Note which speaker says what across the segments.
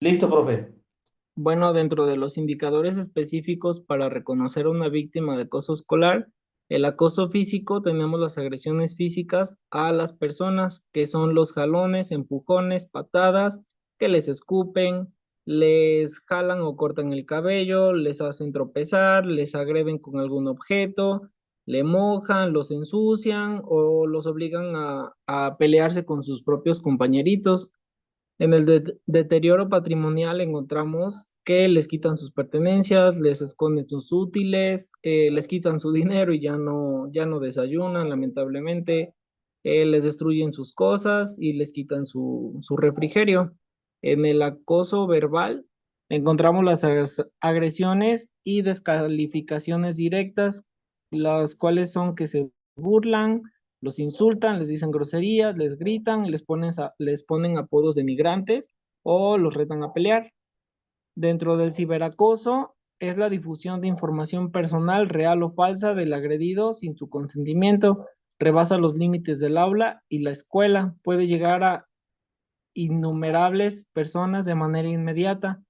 Speaker 1: Listo, profe.
Speaker 2: Bueno, dentro de los indicadores específicos para reconocer a una víctima de acoso escolar, el acoso físico, tenemos las agresiones físicas a las personas, que son los jalones, empujones, patadas, que les escupen, les jalan o cortan el cabello, les hacen tropezar, les agreden con algún objeto, le mojan, los ensucian o los obligan a pelearse con sus propios compañeritos. En el deterioro patrimonial encontramos que les quitan sus pertenencias, les esconden sus útiles, les quitan su dinero y ya no desayunan, lamentablemente. Les destruyen sus cosas y les quitan su refrigerio. En el acoso verbal encontramos las agresiones y descalificaciones directas, las cuales son que se burlan, los insultan, les dicen groserías, les gritan, les ponen apodos de migrantes o los retan a pelear. Dentro del ciberacoso es la difusión de información personal real o falsa del agredido sin su consentimiento, rebasa los límites del aula y la escuela, puede llegar a innumerables personas de manera inmediata,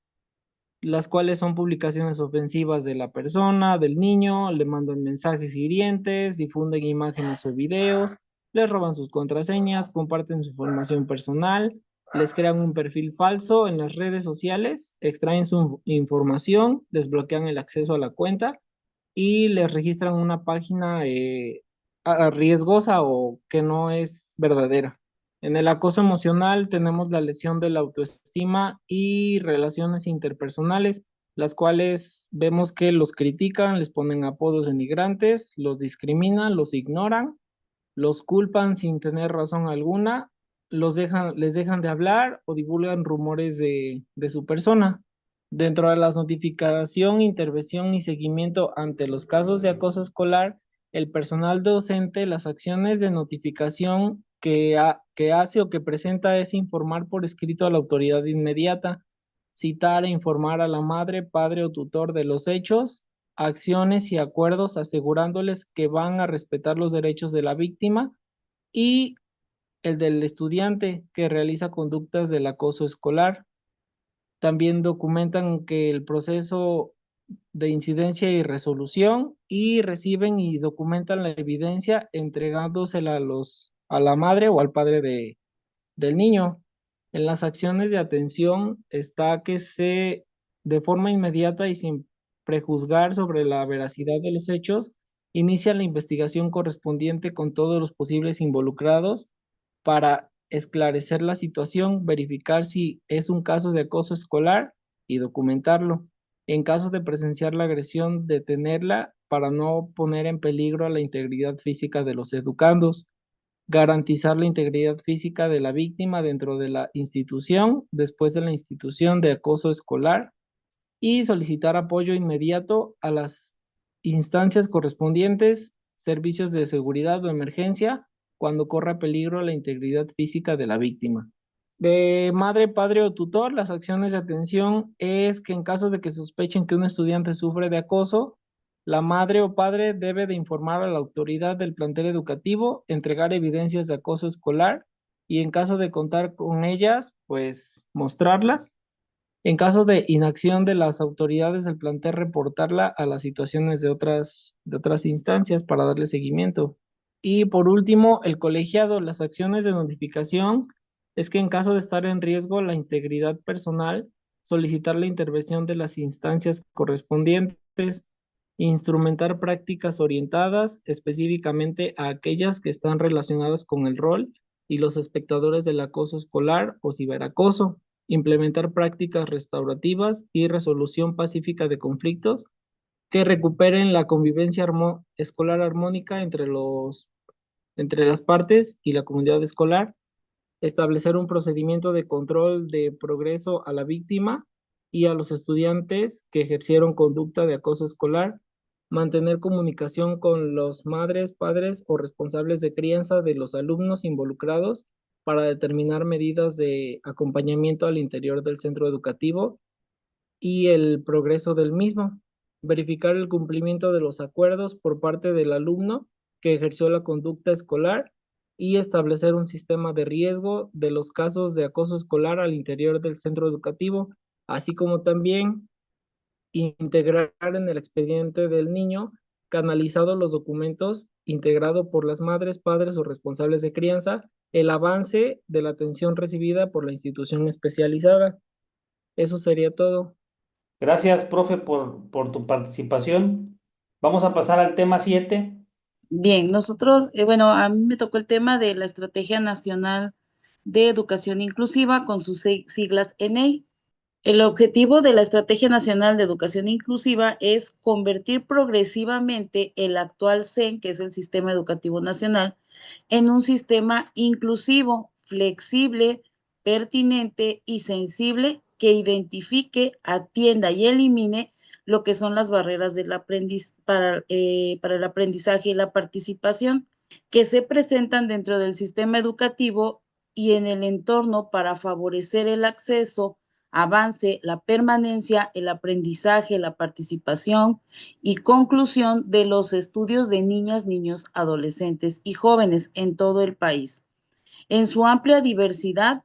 Speaker 2: las cuales son publicaciones ofensivas de la persona, del niño, le mandan mensajes hirientes, difunden imágenes o videos, les roban sus contraseñas, comparten su información personal, les crean un perfil falso en las redes sociales, extraen su información, desbloquean el acceso a la cuenta y les registran una página riesgosa o que no es verdadera. En el acoso emocional tenemos la lesión de la autoestima y relaciones interpersonales, las cuales vemos que los critican, les ponen apodos de migrantes, los discriminan, los ignoran, los culpan sin tener razón alguna, les dejan de hablar o divulgan rumores de su persona. Dentro de las notificación, intervención y seguimiento ante los casos de acoso escolar, el personal docente, las acciones de notificación que hace o que presenta es informar por escrito a la autoridad inmediata, citar e informar a la madre, padre o tutor de los hechos, acciones y acuerdos asegurándoles que van a respetar los derechos de la víctima y el del estudiante que realiza conductas del acoso escolar. También documentan que el proceso de incidencia y resolución y reciben y documentan la evidencia entregándosela a la madre o al padre del niño. En las acciones de atención está que de forma inmediata y sin prejuzgar sobre la veracidad de los hechos, inicia la investigación correspondiente con todos los posibles involucrados para esclarecer la situación, verificar si es un caso de acoso escolar y documentarlo. En caso de presenciar la agresión, detenerla para no poner en peligro a la integridad física de los educandos, garantizar la integridad física de la víctima dentro de la institución, después de la institución de acoso escolar y solicitar apoyo inmediato a las instancias correspondientes, servicios de seguridad o emergencia, cuando corra peligro la integridad física de la víctima. De madre, padre o tutor, las acciones de atención es que en caso de que sospechen que un estudiante sufre de acoso, la madre o padre debe de informar a la autoridad del plantel educativo, entregar evidencias de acoso escolar y en caso de contar con ellas, pues mostrarlas. En caso de inacción de las autoridades del plantel, reportarla a las situaciones de otras instancias para darle seguimiento. Y por último, el colegiado, las acciones de notificación es que en caso de estar en riesgo la integridad personal, solicitar la intervención de las instancias correspondientes, instrumentar prácticas orientadas específicamente a aquellas que están relacionadas con el rol y los espectadores del acoso escolar o ciberacoso, implementar prácticas restaurativas y resolución pacífica de conflictos que recuperen la convivencia escolar armónica entre las partes y la comunidad escolar, establecer un procedimiento de control de progreso a la víctima y a los estudiantes que ejercieron conducta de acoso escolar, mantener comunicación con los madres, padres o responsables de crianza de los alumnos involucrados para determinar medidas de acompañamiento al interior del centro educativo y el progreso del mismo, verificar el cumplimiento de los acuerdos por parte del alumno que ejerció la conducta escolar, y establecer un sistema de riesgo de los casos de acoso escolar al interior del centro educativo, así como también integrar en el expediente del niño canalizado los documentos, integrado por las madres, padres o responsables de crianza, el avance de la atención recibida por la institución especializada. Eso sería todo.
Speaker 1: Gracias, profe, por tu participación. Vamos a pasar al tema 7.
Speaker 3: Bien, nosotros, bueno, a mí me tocó el tema de la Estrategia Nacional de Educación Inclusiva con sus siglas ENEI. El objetivo de la Estrategia Nacional de Educación Inclusiva es convertir progresivamente el actual SEN, que es el Sistema Educativo Nacional, en un sistema inclusivo, flexible, pertinente y sensible que identifique, atienda y elimine lo que son las barreras del para el aprendizaje y la participación que se presentan dentro del sistema educativo y en el entorno para favorecer el acceso, avance, la permanencia, el aprendizaje, la participación y conclusión de los estudios de niñas, niños, adolescentes y jóvenes en todo el país, en su amplia diversidad,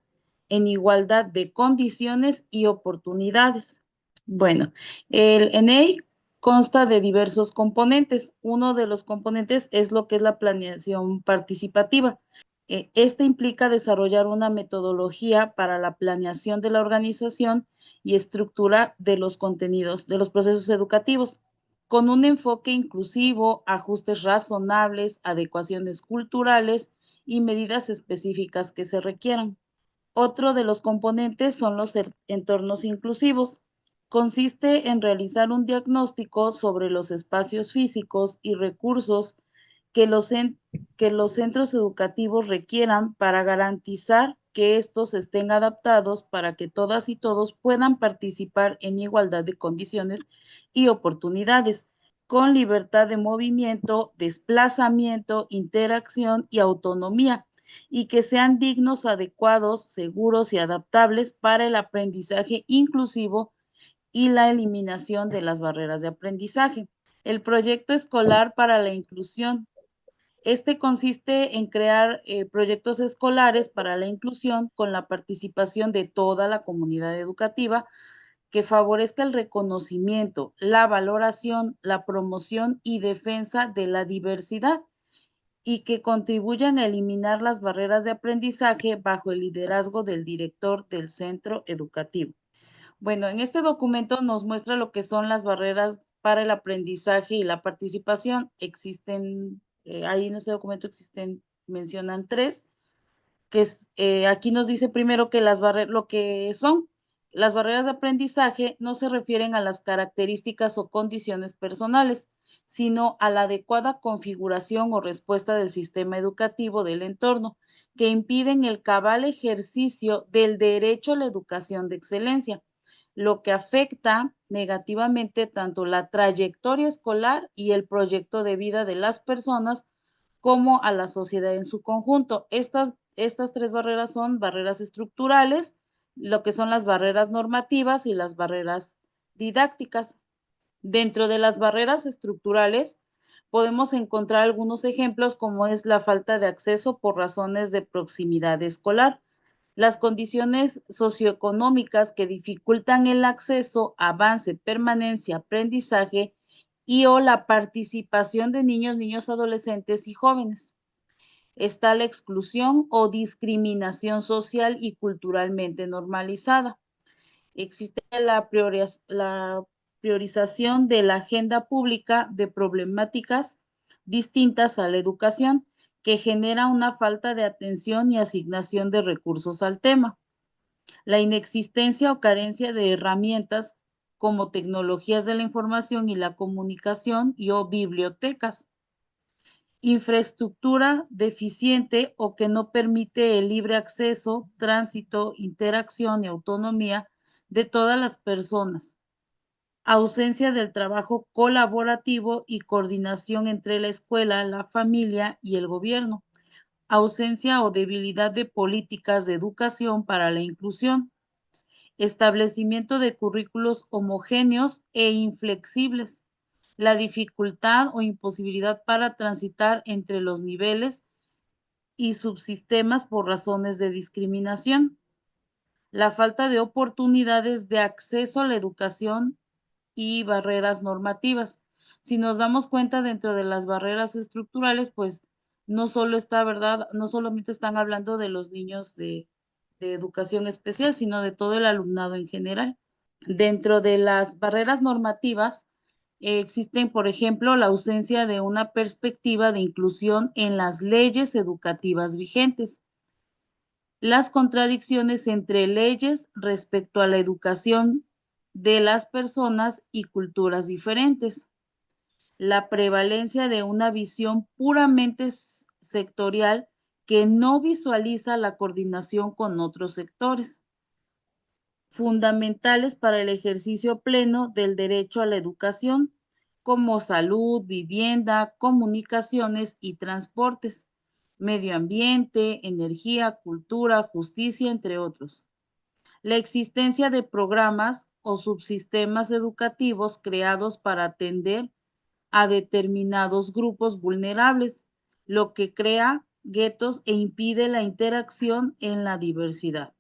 Speaker 3: en igualdad de condiciones y oportunidades. Bueno, el ENEI consta de diversos componentes. Uno de los componentes es lo que es la planeación participativa. Este implica desarrollar una metodología para la planeación de la organización y estructura de los contenidos, de los procesos educativos, con un enfoque inclusivo, ajustes razonables, adecuaciones culturales y medidas específicas que se requieran. Otro de los componentes son los entornos inclusivos. Consiste en realizar un diagnóstico sobre los espacios físicos y recursos que que los centros educativos requieran para garantizar que estos estén adaptados para que todas y todos puedan participar en igualdad de condiciones y oportunidades, con libertad de movimiento, desplazamiento, interacción y autonomía, y que sean dignos, adecuados, seguros y adaptables para el aprendizaje inclusivo y la eliminación de las barreras de aprendizaje. El proyecto escolar para la inclusión. Este consiste en crear proyectos escolares para la inclusión con la participación de toda la comunidad educativa que favorezca el reconocimiento, la valoración, la promoción y defensa de la diversidad y que contribuyan a eliminar las barreras de aprendizaje bajo el liderazgo del director del centro educativo. Bueno, en este documento nos muestra lo que son las barreras para el aprendizaje y la participación. Existen, ahí en este documento existen, mencionan tres, que es, aquí nos dice primero que lo que son las barreras de aprendizaje no se refieren a las características o condiciones personales, sino a la adecuada configuración o respuesta del sistema educativo del entorno, que impiden el cabal ejercicio del derecho a la educación de excelencia, lo que afecta negativamente tanto la trayectoria escolar y el proyecto de vida de las personas como a la sociedad en su conjunto. Estas tres barreras son barreras estructurales, lo que son las barreras normativas y las barreras didácticas. Dentro de las barreras estructurales podemos encontrar algunos ejemplos como es la falta de acceso por razones de proximidad escolar, las condiciones socioeconómicas que dificultan el acceso, avance, permanencia, aprendizaje y o la participación de niños, niños, adolescentes y jóvenes. Está la exclusión o discriminación social y culturalmente normalizada. Existe la priorización de la agenda pública de problemáticas distintas a la educación, que genera una falta de atención y asignación de recursos al tema. La inexistencia o carencia de herramientas como tecnologías de la información y la comunicación y o bibliotecas. Infraestructura deficiente o que no permite el libre acceso, tránsito, interacción y autonomía de todas las personas. Ausencia del trabajo colaborativo y coordinación entre la escuela, la familia y el gobierno. Ausencia o debilidad de políticas de educación para la inclusión. Establecimiento de currículos homogéneos e inflexibles, la dificultad o imposibilidad para transitar entre los niveles y subsistemas por razones de discriminación, la falta de oportunidades de acceso a la educación y barreras normativas. Si nos damos cuenta dentro de las barreras estructurales, pues no solo está, ¿verdad? No solamente están hablando de los niños de educación especial, sino de todo el alumnado en general. Dentro de las barreras normativas existen, por ejemplo, la ausencia de una perspectiva de inclusión en las leyes educativas vigentes, las contradicciones entre leyes respecto a la educación de las personas y culturas diferentes, la prevalencia de una visión puramente sectorial que no visualiza la coordinación con otros sectores, fundamentales para el ejercicio pleno del derecho a la educación, como salud, vivienda, comunicaciones y transportes, medio ambiente, energía, cultura, justicia, entre otros. La existencia de programas o subsistemas educativos creados para atender a determinados grupos vulnerables, lo que crea guetos e impide la interacción en la diversidad.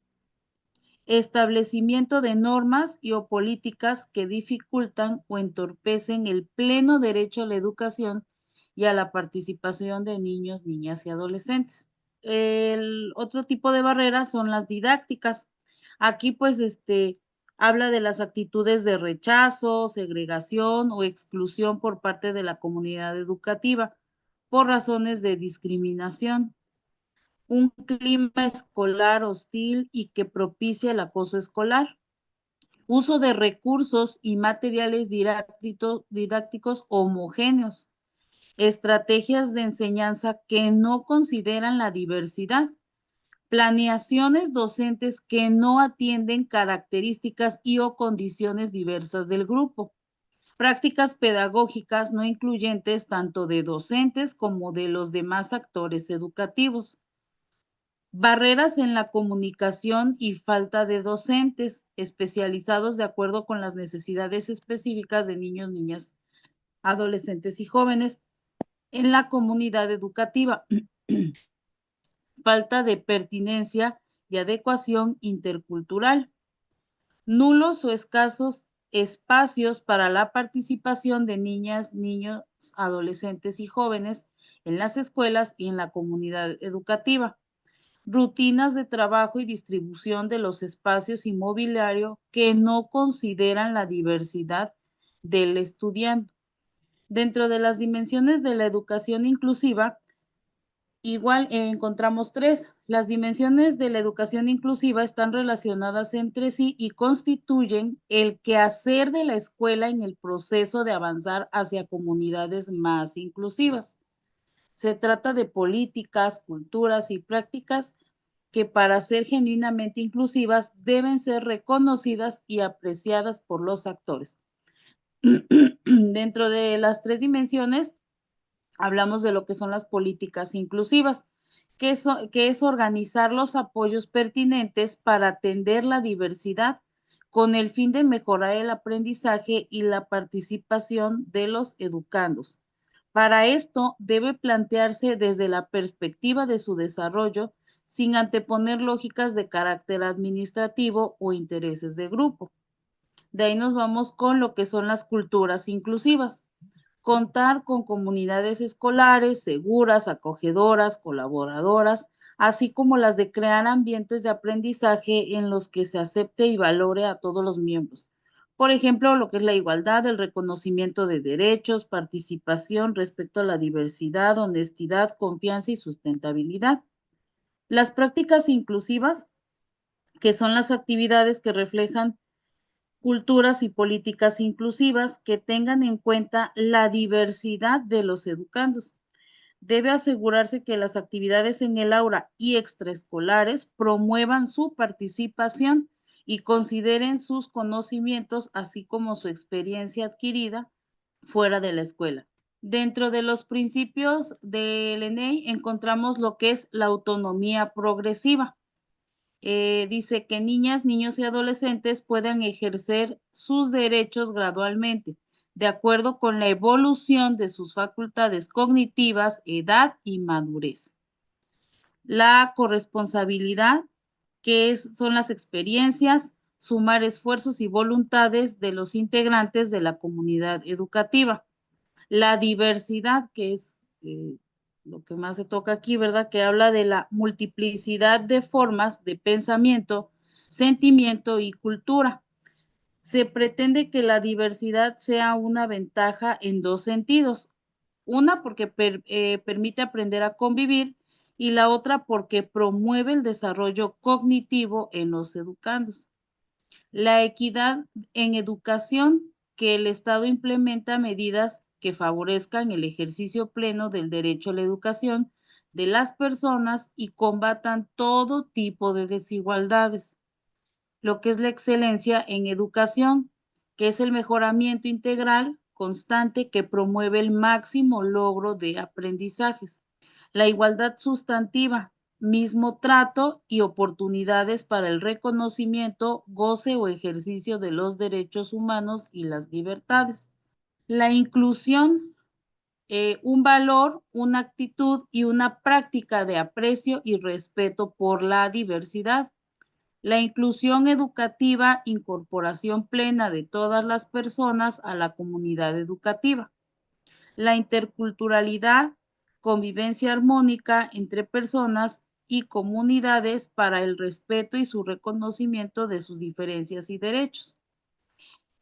Speaker 3: Establecimiento de normas y o políticas que dificultan o entorpecen el pleno derecho a la educación y a la participación de niños, niñas y adolescentes. El otro tipo de barreras son las didácticas. Aquí pues habla de las actitudes de rechazo, segregación o exclusión por parte de la comunidad educativa por razones de discriminación, un clima escolar hostil y que propicia el acoso escolar, uso de recursos y materiales didácticos homogéneos, estrategias de enseñanza que no consideran la diversidad, planeaciones docentes que no atienden características y o condiciones diversas del grupo, prácticas pedagógicas no incluyentes tanto de docentes como de los demás actores educativos, barreras en la comunicación y falta de docentes especializados de acuerdo con las necesidades específicas de niños, niñas, adolescentes y jóvenes en la comunidad educativa. Falta de pertinencia y adecuación intercultural. Nulos o escasos espacios para la participación de niñas, niños, adolescentes y jóvenes en las escuelas y en la comunidad educativa. Rutinas de trabajo y distribución de los espacios y mobiliario que no consideran la diversidad del estudiante. Dentro de las dimensiones de la educación inclusiva, igual encontramos tres. Las dimensiones de la educación inclusiva están relacionadas entre sí y constituyen el quehacer de la escuela en el proceso de avanzar hacia comunidades más inclusivas. Se trata de políticas, culturas y prácticas que para ser genuinamente inclusivas deben ser reconocidas y apreciadas por los actores. Dentro de las tres dimensiones, hablamos de lo que son las políticas inclusivas, que es organizar los apoyos pertinentes para atender la diversidad con el fin de mejorar el aprendizaje y la participación de los educandos. Para esto debe plantearse desde la perspectiva de su desarrollo sin anteponer lógicas de carácter administrativo o intereses de grupo. De ahí nos vamos con lo que son las culturas inclusivas. Contar con comunidades escolares seguras, acogedoras, colaboradoras, así como las de crear ambientes de aprendizaje en los que se acepte y valore a todos los miembros. Por ejemplo, lo que es la igualdad, el reconocimiento de derechos, participación respecto a la diversidad, honestidad, confianza y sustentabilidad. Las prácticas inclusivas, que son las actividades que reflejan culturas y políticas inclusivas que tengan en cuenta la diversidad de los educandos. Debe asegurarse que las actividades en el aula y extraescolares promuevan su participación y consideren sus conocimientos, así como su experiencia adquirida fuera de la escuela. Dentro de los principios del ENEI encontramos lo que es la autonomía progresiva. Dice que niñas, niños y adolescentes puedan ejercer sus derechos gradualmente, de acuerdo con la evolución de sus facultades cognitivas, edad y madurez. la corresponsabilidad, son las experiencias, sumar esfuerzos y voluntades de los integrantes de la comunidad educativa. La diversidad, que es lo que más se toca aquí, ¿verdad? Que habla de la multiplicidad de formas de pensamiento, sentimiento y cultura. Se pretende que la diversidad sea una ventaja en dos sentidos. Una, porque permite aprender a convivir, y la otra, porque promueve el desarrollo cognitivo en los educandos. La equidad en educación, que el Estado implementa medidas que favorezcan el ejercicio pleno del derecho a la educación de las personas y combatan todo tipo de desigualdades. Lo que es la excelencia en educación, que es el mejoramiento integral constante que promueve el máximo logro de aprendizajes. La igualdad sustantiva, mismo trato y oportunidades para el reconocimiento, goce o ejercicio de los derechos humanos y las libertades. La inclusión, un valor, una actitud y una práctica de aprecio y respeto por la diversidad. La inclusión educativa, incorporación plena de todas las personas a la comunidad educativa. La interculturalidad, convivencia armónica entre personas y comunidades para el respeto y su reconocimiento de sus diferencias y derechos.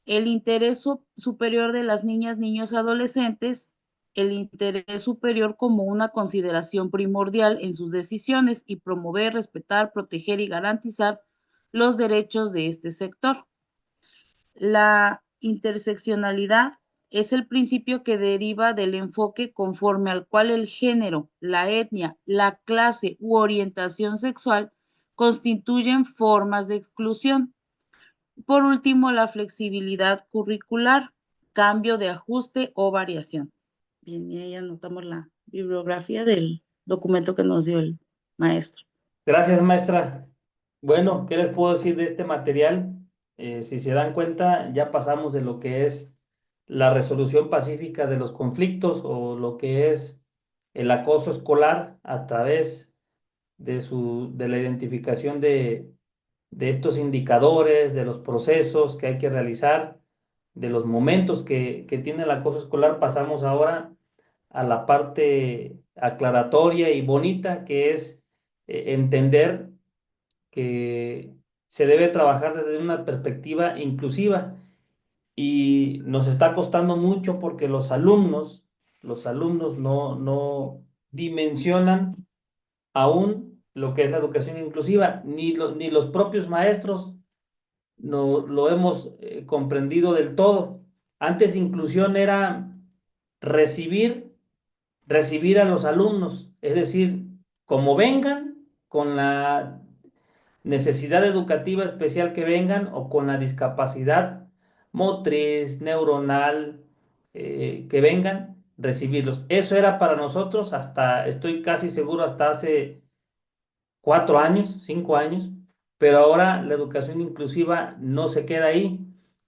Speaker 3: El interés superior de las niñas, niños, adolescentes, el interés superior como una consideración primordial en sus decisiones y promover, respetar, proteger y garantizar los derechos de este sector. La interseccionalidad es el principio que deriva del enfoque conforme al cual el género, la etnia, la clase u orientación sexual constituyen formas de exclusión. Por último, la flexibilidad curricular, cambio de ajuste o variación. Bien, y ahí anotamos la bibliografía del documento que nos dio el maestro.
Speaker 1: Gracias, maestra. Bueno, ¿qué les puedo decir de este material? Si se dan cuenta, ya pasamos de lo que es la resolución pacífica de los conflictos o lo que es el acoso escolar a través de la identificación de estos indicadores, de los procesos que hay que realizar, de los momentos que tiene el acoso escolar. Pasamos ahora a la parte aclaratoria y bonita, que es entender que se debe trabajar desde una perspectiva inclusiva y nos está costando mucho porque los alumnos no dimensionan aún lo que es la educación inclusiva, ni los propios maestros no lo hemos comprendido del todo. Antes inclusión era recibir, recibir a los alumnos, es decir, como vengan, con la necesidad educativa especial que vengan o con la discapacidad motriz, neuronal, que vengan, recibirlos. Eso era para nosotros hasta, estoy casi seguro, hasta hace 4 años, 5 años, pero ahora la educación inclusiva no se queda ahí.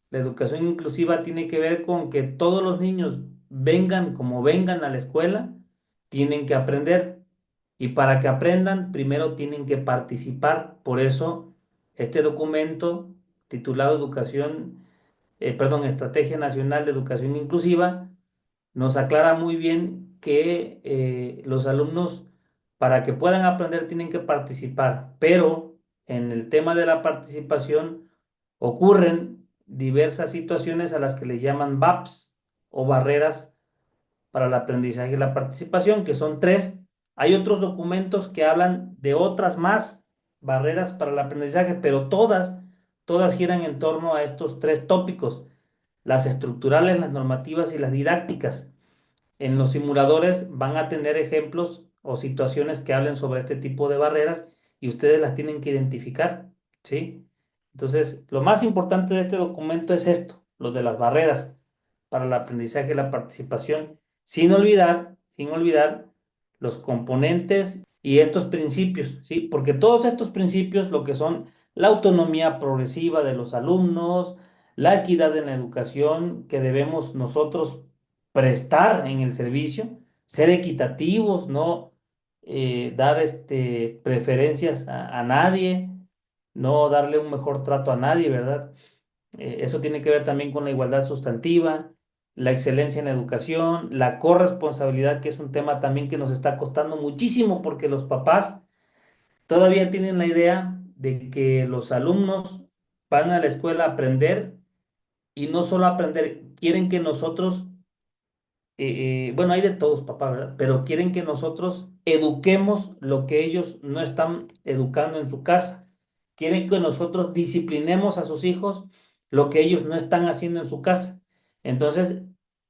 Speaker 1: La educación inclusiva tiene que ver con que todos los niños vengan como vengan a la escuela, tienen que aprender. Y para que aprendan, primero tienen que participar. Por eso, este documento titulado Estrategia Nacional de Educación Inclusiva, nos aclara muy bien que los alumnos, para que puedan aprender, tienen que participar, pero en el tema de la participación ocurren diversas situaciones a las que le llaman BAPS o barreras para el aprendizaje y la participación, que son tres. Hay otros documentos que hablan de otras más barreras para el aprendizaje, pero todas giran en torno a estos tres tópicos: las estructurales, las normativas y las didácticas. En los simuladores van a tener ejemplos o situaciones que hablen sobre este tipo de barreras y ustedes las tienen que identificar, ¿sí? Entonces, lo más importante de este documento es esto, lo de las barreras para el aprendizaje y la participación, sin olvidar los componentes y estos principios, ¿sí? Porque todos estos principios, lo que son la autonomía progresiva de los alumnos, la equidad en la educación que debemos nosotros prestar en el servicio, ser equitativos, no dar preferencias a nadie, no darle un mejor trato a nadie, ¿verdad? Eso tiene que ver también con la igualdad sustantiva, la excelencia en la educación, la corresponsabilidad, que es un tema también que nos está costando muchísimo porque los papás todavía tienen la idea de que los alumnos van a la escuela a aprender y no solo a aprender, quieren que nosotros bueno, hay de todos, papá, ¿verdad? Pero quieren que nosotros eduquemos lo que ellos no están educando en su casa. Quieren que nosotros disciplinemos a sus hijos lo que ellos no están haciendo en su casa. Entonces,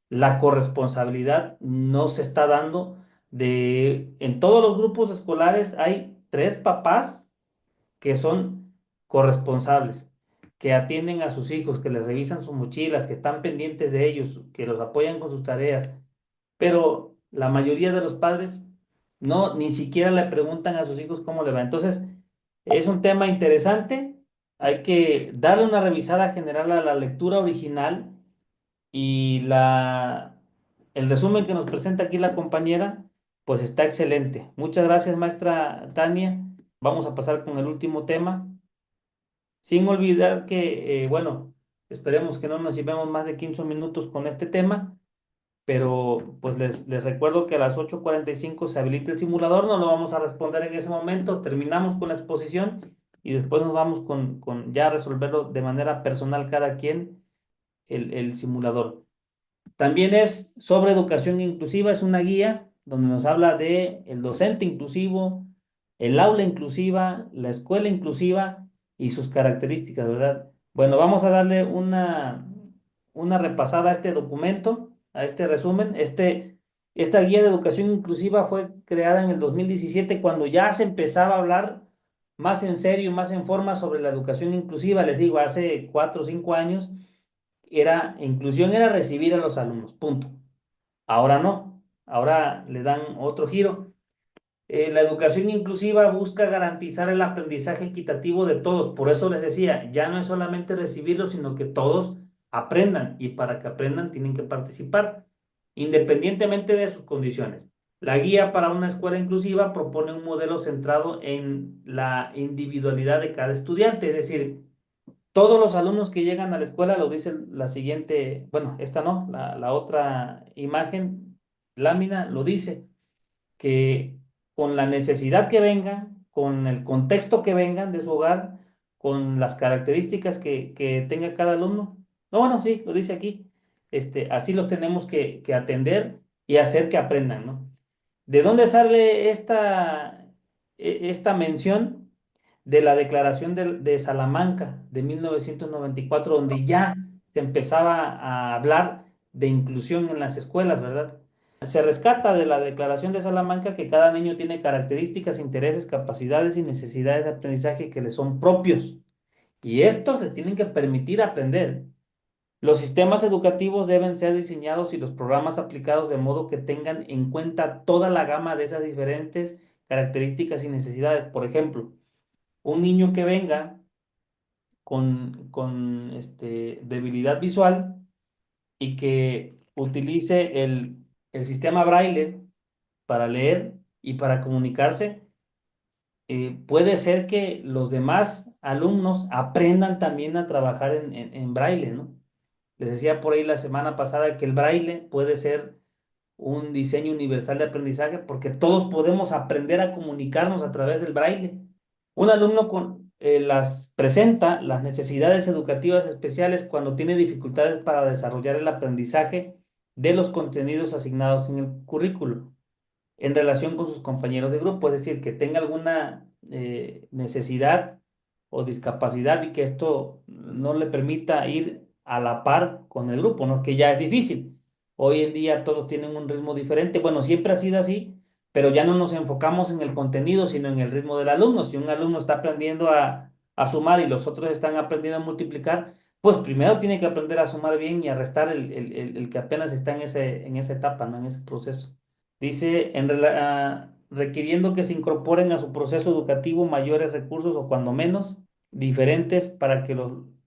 Speaker 1: la corresponsabilidad no se está dando en todos los grupos escolares hay tres papás que son corresponsables, que atienden a sus hijos, que les revisan sus mochilas, que están pendientes de ellos, que los apoyan con sus tareas, pero la mayoría de los padres no, ni siquiera le preguntan a sus hijos cómo le va. Entonces, es un tema interesante, hay que darle una revisada general a la lectura original y el resumen que nos presenta aquí la compañera, pues está excelente. Muchas gracias, maestra Tania. Vamos a pasar con el último tema, sin olvidar que, bueno, esperemos que no nos llevemos más de 15 minutos con este tema, pero pues les recuerdo que a las 8:45 se habilita el simulador, no lo vamos a responder en ese momento, terminamos con la exposición y después nos vamos con ya resolverlo de manera personal cada quien el simulador. También es sobre educación inclusiva, es una guía donde nos habla de el docente inclusivo, el aula inclusiva, la escuela inclusiva y sus características, ¿verdad? Bueno, vamos a darle una repasada a este documento, a este resumen. Esta guía de educación inclusiva fue creada en el 2017 cuando ya se empezaba a hablar más en serio, más en forma sobre la educación inclusiva. Les digo, hace 4 o 5 años inclusión era recibir a los alumnos, punto. Ahora no, ahora le dan otro giro. La educación inclusiva busca garantizar el aprendizaje equitativo de todos. Por eso les decía, ya no es solamente recibirlos, sino que todos aprendan. Y para que aprendan tienen que participar, independientemente de sus condiciones. La guía para una escuela inclusiva propone un modelo centrado en la individualidad de cada estudiante. Es decir, todos los alumnos que llegan a la escuela, lo dice la siguiente, bueno, esta no, la otra imagen, lámina, lo dice que con la necesidad que vengan, con el contexto que vengan de su hogar, con las características que tenga cada alumno. No, bueno, sí, lo dice aquí. Así los tenemos que atender y hacer que aprendan, ¿no? ¿De dónde sale esta mención? De la Declaración de Salamanca de 1994, donde ya se empezaba a hablar de inclusión en las escuelas, ¿verdad? Se rescata de la Declaración de Salamanca que cada niño tiene características, intereses, capacidades y necesidades de aprendizaje que le son propios y estos le tienen que permitir aprender. Los sistemas educativos deben ser diseñados y los programas aplicados de modo que tengan en cuenta toda la gama de esas diferentes características y necesidades. Por ejemplo, un niño que venga con debilidad visual y que utilice el sistema braille para leer y para comunicarse, puede ser que los demás alumnos aprendan también a trabajar en braille, ¿no? Les decía por ahí la semana pasada que el braille puede ser un diseño universal de aprendizaje porque todos podemos aprender a comunicarnos a través del braille. Un alumno presenta las necesidades educativas especiales cuando tiene dificultades para desarrollar el aprendizaje de los contenidos asignados en el currículo en relación con sus compañeros de grupo, es decir, que tenga alguna necesidad o discapacidad y que esto no le permita ir a la par con el grupo, ¿no? Que ya es difícil. Hoy en día todos tienen un ritmo diferente. Bueno, siempre ha sido así, pero ya no nos enfocamos en el contenido, sino en el ritmo del alumno. Si un alumno está aprendiendo a sumar y los otros están aprendiendo a multiplicar, pues primero tiene que aprender a sumar bien y a restar el que apenas está en esa etapa, ¿no? En ese proceso. Dice, requiriendo que se incorporen a su proceso educativo mayores recursos o cuando menos diferentes para que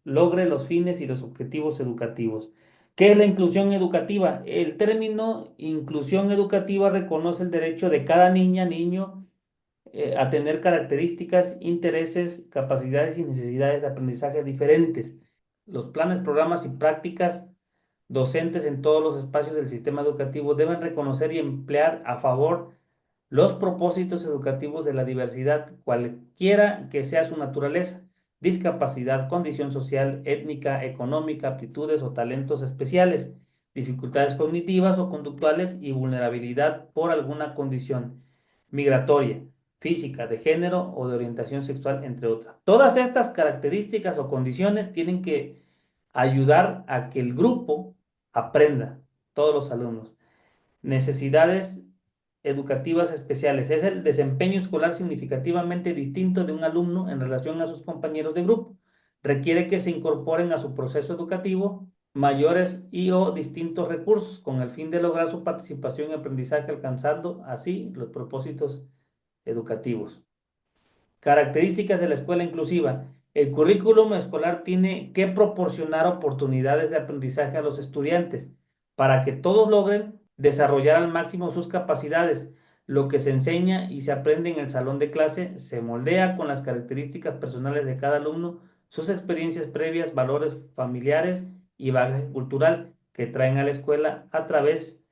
Speaker 1: logre los fines y los objetivos educativos. ¿Qué es la inclusión educativa? El término inclusión educativa reconoce el derecho de cada niña, niño, a tener características, intereses, capacidades y necesidades de aprendizaje diferentes. Los planes, programas y prácticas docentes en todos los espacios del sistema educativo deben reconocer y emplear a favor los propósitos educativos de la diversidad, cualquiera que sea su naturaleza, discapacidad, condición social, étnica, económica, aptitudes o talentos especiales, dificultades cognitivas o conductuales y vulnerabilidad por alguna condición migratoria, física, de género o de orientación sexual, entre otras. Todas estas características o condiciones tienen que ayudar a que el grupo aprenda, todos los alumnos. Necesidades educativas especiales. Es el desempeño escolar significativamente distinto de un alumno en relación a sus compañeros de grupo. Requiere que se incorporen a su proceso educativo mayores y o distintos recursos con el fin de lograr su participación y aprendizaje, alcanzando así los propósitos educativos. Características de la escuela inclusiva. El currículum escolar tiene que proporcionar oportunidades de aprendizaje a los estudiantes para que todos logren desarrollar al máximo sus capacidades. Lo que se enseña y se aprende en el salón de clase se moldea con las características personales de cada alumno, sus experiencias previas, valores familiares y bagaje cultural que traen a la escuela a través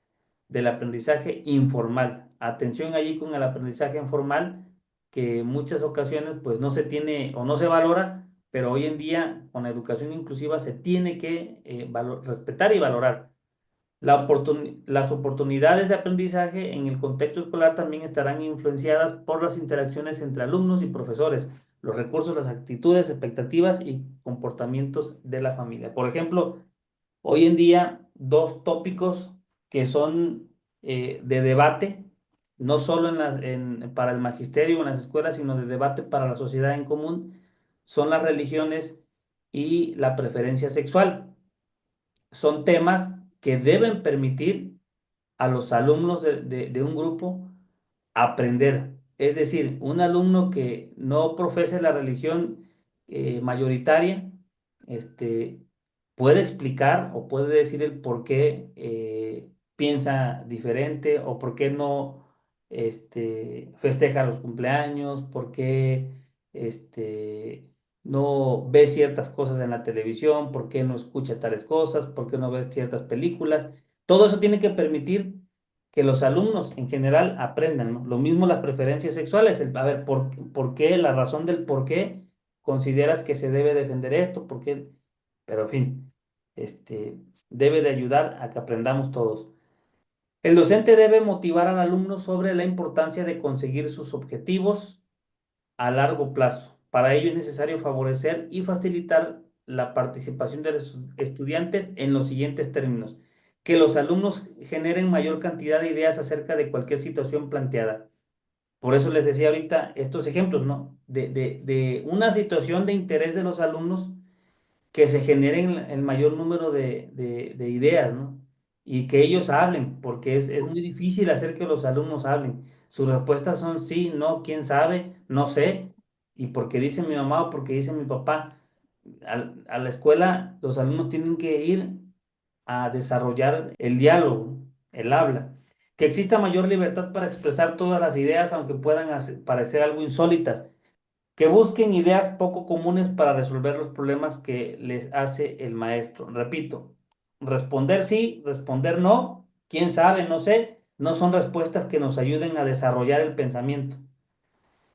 Speaker 1: del aprendizaje informal. Atención allí con el aprendizaje informal, que en muchas ocasiones pues no se tiene o no se valora, pero hoy en día con la educación inclusiva se tiene que respetar y valorar. Las oportunidades de aprendizaje en el contexto escolar también estarán influenciadas por las interacciones entre alumnos y profesores, los recursos, las actitudes, expectativas y comportamientos de la familia. Por ejemplo, hoy en día, dos tópicos que son de debate, no solo para el magisterio o en las escuelas, sino de debate para la sociedad en común, son las religiones y la preferencia sexual. Son temas que deben permitir a los alumnos de un grupo aprender. Es decir, un alumno que no profese la religión mayoritaria, este, puede explicar o puede decir el por qué piensa diferente o por qué no festeja los cumpleaños, por qué no ve ciertas cosas en la televisión, por qué no escucha tales cosas, por qué no ve ciertas películas. Todo eso tiene que permitir que los alumnos en general aprendan, ¿no? Lo mismo las preferencias sexuales, a ver, ¿por qué? La razón del por qué consideras que se debe defender esto, por qué, pero en fin, debe de ayudar a que aprendamos todos. El docente debe motivar al alumno sobre la importancia de conseguir sus objetivos a largo plazo. Para ello es necesario favorecer y facilitar la participación de los estudiantes en los siguientes términos. Que los alumnos generen mayor cantidad de ideas acerca de cualquier situación planteada. Por eso les decía ahorita estos ejemplos, ¿no? De una situación de interés de los alumnos, que se generen el mayor número de ideas, ¿no? Y que ellos hablen, porque es muy difícil hacer que los alumnos hablen. Sus respuestas son sí, no, quién sabe, no sé, y porque dice mi mamá o porque dice mi papá. A la escuela los alumnos tienen que ir a desarrollar el diálogo, el habla. Que exista mayor libertad para expresar todas las ideas, aunque puedan parecer algo insólitas, que busquen ideas poco comunes para resolver los problemas que les hace el maestro. Repito, responder sí, responder no, quién sabe, no sé, no son respuestas que nos ayuden a desarrollar el pensamiento.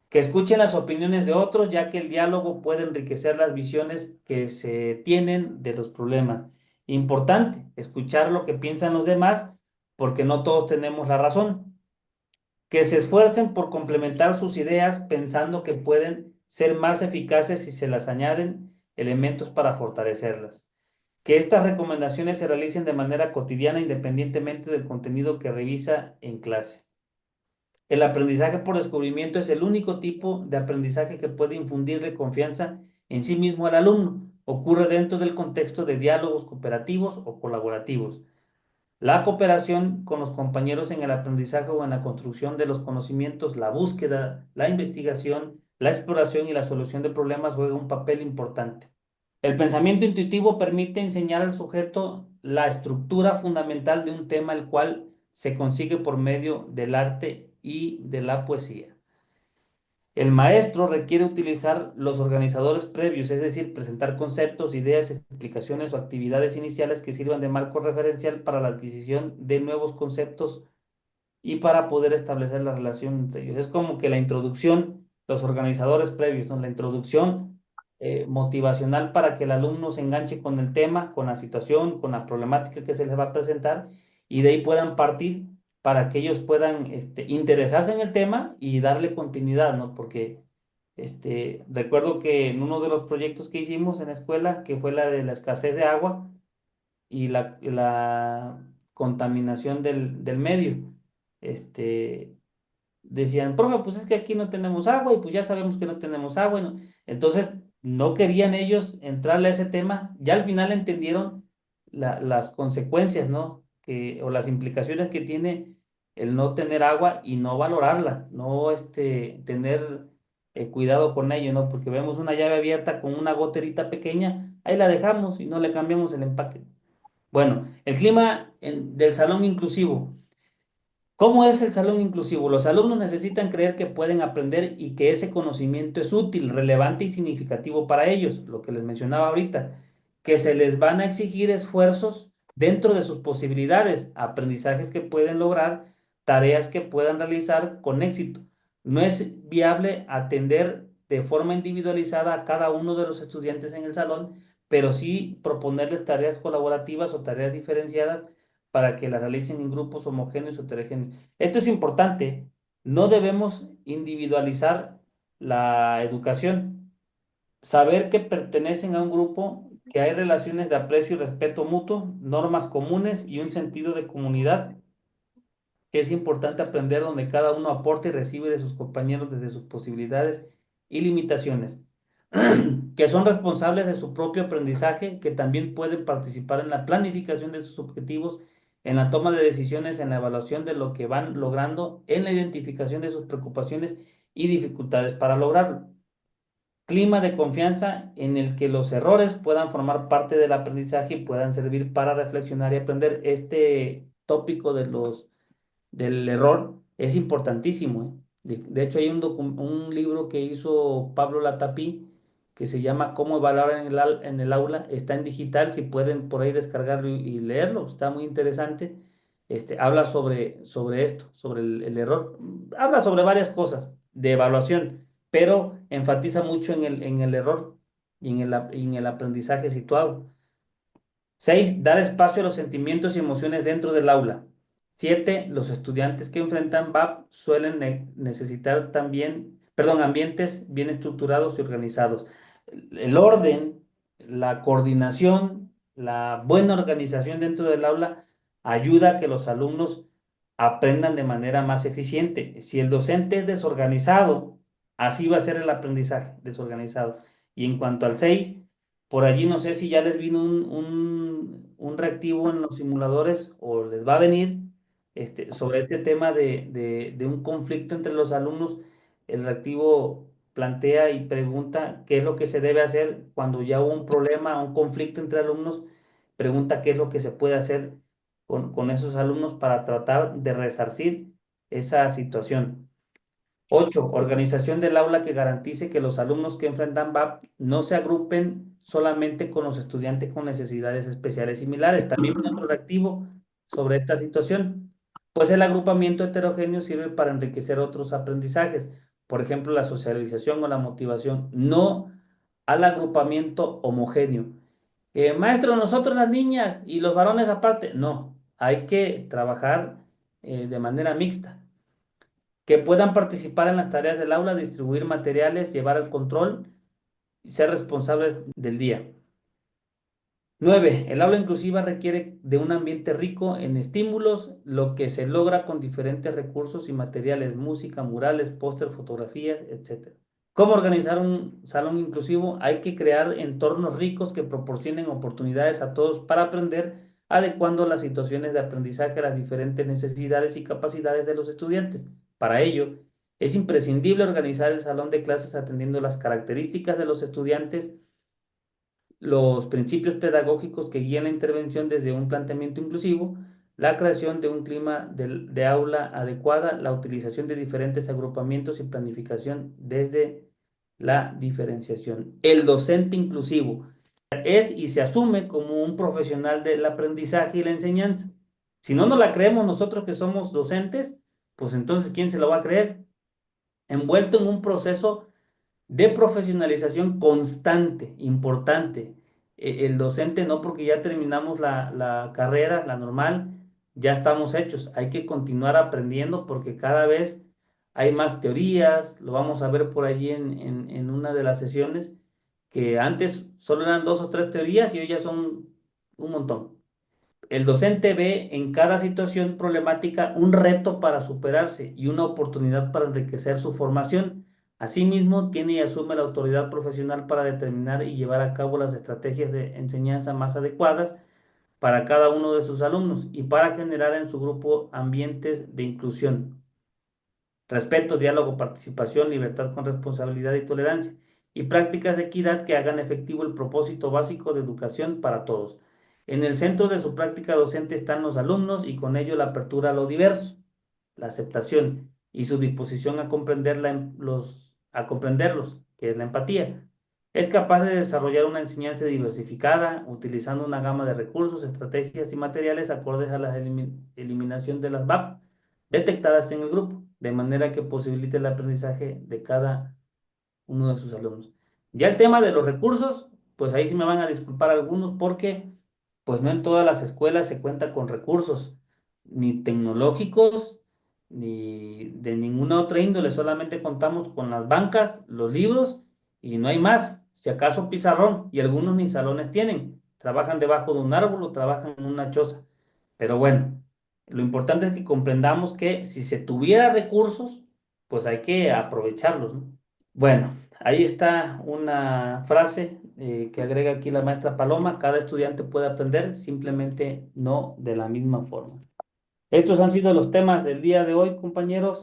Speaker 1: Que escuchen las opiniones de otros, ya que el diálogo puede enriquecer las visiones que se tienen de los problemas. Importante, escuchar lo que piensan los demás, porque no todos tenemos la razón. Que se esfuercen por complementar sus ideas pensando que pueden ser más eficaces si se las añaden elementos para fortalecerlas. Que estas recomendaciones se realicen de manera cotidiana independientemente del contenido que revisa en clase. El aprendizaje por descubrimiento es el único tipo de aprendizaje que puede infundirle confianza en sí mismo al alumno. Ocurre dentro del contexto de diálogos cooperativos o colaborativos. La cooperación con los compañeros en el aprendizaje o en la construcción de los conocimientos, la búsqueda, la investigación, la exploración y la solución de problemas juega un papel importante. El pensamiento intuitivo permite enseñar al sujeto la estructura fundamental de un tema, el cual se consigue por medio del arte y de la poesía. El maestro requiere utilizar los organizadores previos, es decir, presentar conceptos, ideas, explicaciones o actividades iniciales que sirvan de marco referencial para la adquisición de nuevos conceptos y para poder establecer la relación entre ellos. Es como que la introducción, los organizadores previos, ¿no? La introducción motivacional para que el alumno se enganche con el tema, con la situación, con la problemática que se les va a presentar y de ahí puedan partir para que ellos puedan interesarse en el tema y darle continuidad, ¿no? Porque recuerdo que en uno de los proyectos que hicimos en la escuela, que fue la de la escasez de agua y la contaminación del medio, este, decían, profe, pues es que aquí no tenemos agua y pues ya sabemos que no tenemos agua. Entonces, no querían ellos entrarle a ese tema. Ya al final entendieron las consecuencias, ¿no? O las implicaciones que tiene el no tener agua y no valorarla, no tener cuidado con ello, ¿no? Porque vemos una llave abierta con una goterita pequeña, ahí la dejamos y no le cambiamos el empaque. Bueno, el clima del salón inclusivo. ¿Cómo es el salón inclusivo? Los alumnos necesitan creer que pueden aprender y que ese conocimiento es útil, relevante y significativo para ellos, lo que les mencionaba ahorita, que se les van a exigir esfuerzos dentro de sus posibilidades, aprendizajes que pueden lograr, tareas que puedan realizar con éxito. No es viable atender de forma individualizada a cada uno de los estudiantes en el salón, pero sí proponerles tareas colaborativas o tareas diferenciadas para que la realicen en grupos homogéneos o heterogéneos. Esto es importante. No debemos individualizar la educación. Saber que pertenecen a un grupo, que hay relaciones de aprecio y respeto mutuo, normas comunes y un sentido de comunidad. Es importante aprender donde cada uno aporta y recibe de sus compañeros desde sus posibilidades y limitaciones, que son responsables de su propio aprendizaje, que también pueden participar en la planificación de sus objetivos, en la toma de decisiones, en la evaluación de lo que van logrando, en la identificación de sus preocupaciones y dificultades para lograrlo. Clima de confianza en el que los errores puedan formar parte del aprendizaje y puedan servir para reflexionar y aprender. Este tópico del error es importantísimo, ¿eh? De hecho, hay un libro que hizo Pablo Latapí que se llama Cómo evaluar en el aula. Está en digital, si pueden por ahí descargarlo y leerlo. Está muy interesante. Habla sobre esto, sobre el error. Habla sobre varias cosas de evaluación, pero enfatiza mucho en el error y en el aprendizaje situado. 6. Dar espacio a los sentimientos y emociones dentro del aula. 7. Los estudiantes que enfrentan VAP suelen necesitar también, perdón, ambientes bien estructurados y organizados. El orden, la coordinación, la buena organización dentro del aula ayuda a que los alumnos aprendan de manera más eficiente. Si el docente es desorganizado, así va a ser el aprendizaje, desorganizado. Y en cuanto al 6, por allí no sé si ya les vino un reactivo en los simuladores o les va a venir sobre este tema de un conflicto entre los alumnos. El reactivo plantea y pregunta qué es lo que se debe hacer cuando ya hubo un problema, un conflicto entre alumnos. Pregunta qué es lo que se puede hacer con esos alumnos para tratar de resarcir esa situación. 8. Organización del aula que garantice que los alumnos que enfrentan VAP no se agrupen solamente con los estudiantes con necesidades especiales similares. También un otro reactivo sobre esta situación. Pues el agrupamiento heterogéneo sirve para enriquecer otros aprendizajes, por ejemplo, la socialización o la motivación, no al agrupamiento homogéneo. Maestro, nosotros las niñas y los varones aparte. No, hay que trabajar de manera mixta, que puedan participar en las tareas del aula, distribuir materiales, llevar el control y ser responsables del día. 9. El aula inclusiva requiere de un ambiente rico en estímulos, lo que se logra con diferentes recursos y materiales, música, murales, póster, fotografías, etc. ¿Cómo organizar un salón inclusivo? Hay que crear entornos ricos que proporcionen oportunidades a todos para aprender, adecuando las situaciones de aprendizaje a las diferentes necesidades y capacidades de los estudiantes. Para ello, es imprescindible organizar el salón de clases atendiendo las características de los estudiantes los principios pedagógicos que guían la intervención desde un planteamiento inclusivo, la creación de un clima de aula adecuada, la utilización de diferentes agrupamientos y planificación desde la diferenciación. El docente inclusivo es y se asume como un profesional del aprendizaje y la enseñanza. Si no nos la creemos nosotros que somos docentes, pues entonces, ¿quién se la va a creer? Envuelto en un proceso de profesionalización constante, importante. El docente no porque ya terminamos la carrera, la normal, ya estamos hechos. Hay que continuar aprendiendo porque cada vez hay más teorías, lo vamos a ver por allí en una de las sesiones, que antes solo eran 2 o 3 teorías y hoy ya son un montón. El docente ve en cada situación problemática un reto para superarse y una oportunidad para enriquecer su formación. Asimismo, tiene y asume la autoridad profesional para determinar y llevar a cabo las estrategias de enseñanza más adecuadas para cada uno de sus alumnos y para generar en su grupo ambientes de inclusión, respeto, diálogo, participación, libertad con responsabilidad y tolerancia, y prácticas de equidad que hagan efectivo el propósito básico de educación para todos. En el centro de su práctica docente están los alumnos y con ello la apertura a lo diverso, la aceptación y su disposición a comprender a comprenderlos, que es la empatía. Es capaz de desarrollar una enseñanza diversificada, utilizando una gama de recursos, estrategias y materiales acordes a la eliminación de las VAP detectadas en el grupo, de manera que posibilite el aprendizaje de cada uno de sus alumnos. Ya el tema de los recursos, pues ahí sí me van a disculpar algunos porque pues no en todas las escuelas se cuenta con recursos, ni tecnológicos, ni de ninguna otra índole, solamente contamos con las bancas, los libros y no hay más, si acaso pizarrón, y algunos ni salones tienen, trabajan debajo de un árbol o trabajan en una choza. Pero bueno, lo importante es que comprendamos que si se tuviera recursos, pues hay que aprovecharlos, ¿no? Bueno, ahí está una frase que agrega aquí la maestra Paloma: cada estudiante puede aprender, simplemente no de la misma forma. Estos han sido los temas del día de hoy, compañeros.